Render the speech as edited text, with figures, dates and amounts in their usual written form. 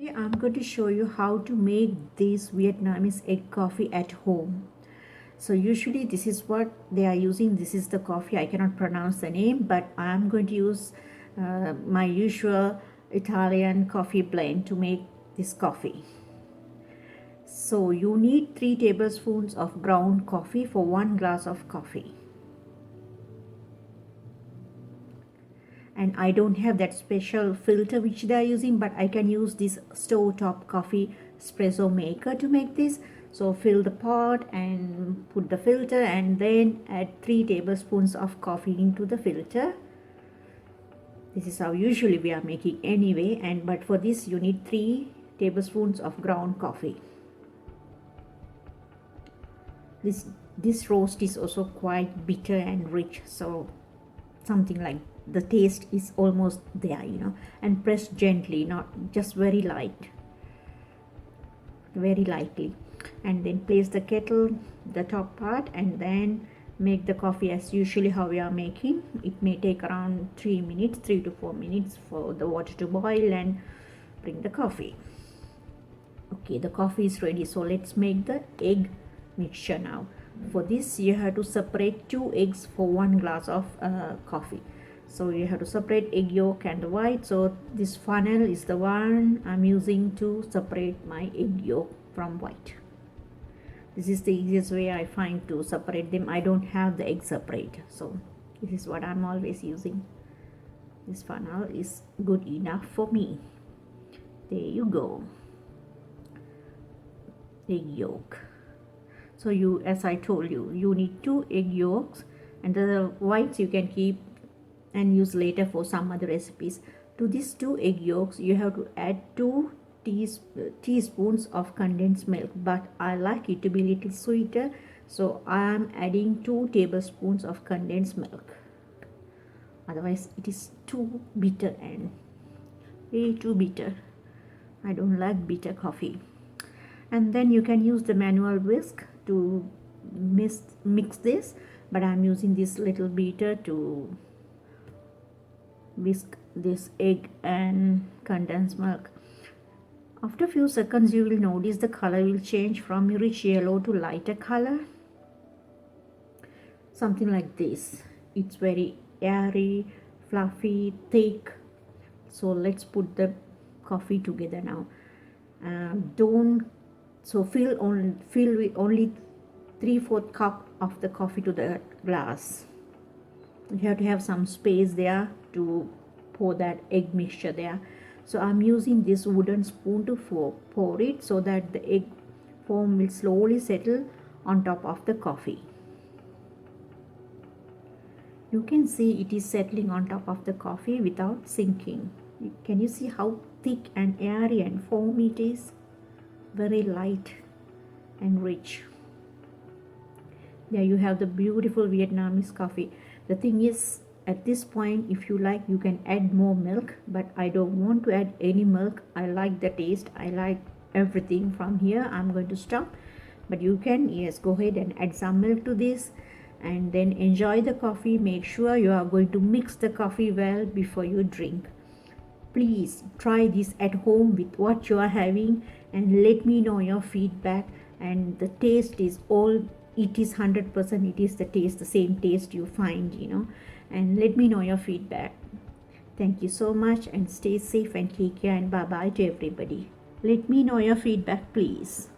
Today I'm going to show you how to make this Vietnamese egg coffee at home. So usually this is what they are using. This is the coffee. I cannot pronounce the name, but I'm going to use my usual Italian coffee blend to make this coffee. So you need 3 tablespoons of ground coffee for 1 glass of coffee. And I don't have that special filter which they are using, but I can use this stovetop coffee espresso maker to make this. So fill the pot and put the filter and then add 3 tablespoons of coffee into the filter. This is how usually we are making anyway, but for this you need 3 tablespoons of ground coffee. This roast is also quite bitter and rich, so something like the taste is almost there, and press gently, not just very lightly, and then place the kettle, the top part, and then make the coffee as usually how we are making. It may take around 3 to 4 minutes for the water to boil and bring the coffee. Okay, the coffee is ready, so let's make the egg mixture now. For this you have to separate 2 eggs for 1 glass of coffee. So you have to separate egg yolk and the white. So this funnel is the one I'm using to separate my egg yolk from white. This is the easiest way I find to separate them. I don't have the egg separate, so this is what I'm always using. This funnel is good enough for me. There you go. Egg yolk. So as I told you, you need 2 egg yolks, and the whites you can keep and use later for some other recipes. To these 2 egg yolks you have to add 2 teaspoons of condensed milk, but I like it to be a little sweeter, so I am adding 2 tablespoons of condensed milk. Otherwise it is too bitter and way too bitter. I don't like bitter coffee. And then you can use the manual whisk to mix this, but I'm using this little beater to whisk this egg and condensed milk. After a few seconds you will notice the color will change from rich yellow to lighter color, something like this. It's very airy, fluffy, thick. So let's put the coffee together now. Fill with only 3/4 cup of the coffee to the glass. You have to have some space there to pour that egg mixture there. So I'm using this wooden spoon to pour it so that the egg foam will slowly settle on top of the coffee. You can see it is settling on top of the coffee without sinking. Can you see how thick and airy and foamy it is? Very light and rich. There you have the beautiful Vietnamese coffee. The thing is, at this point, if you like, you can add more milk, but I don't want to add any milk. I like the taste, I like everything from here. I'm going to stop, but you can, yes, go ahead and add some milk to this and then enjoy the coffee. Make sure you are going to mix the coffee well before you drink. Please try this at home with what you are having and let me know your feedback. And the taste is it is 100%, it is the same taste you find, and let me know your feedback. Thank you so much, and stay safe and take care, and bye bye to everybody. Let me know your feedback, please.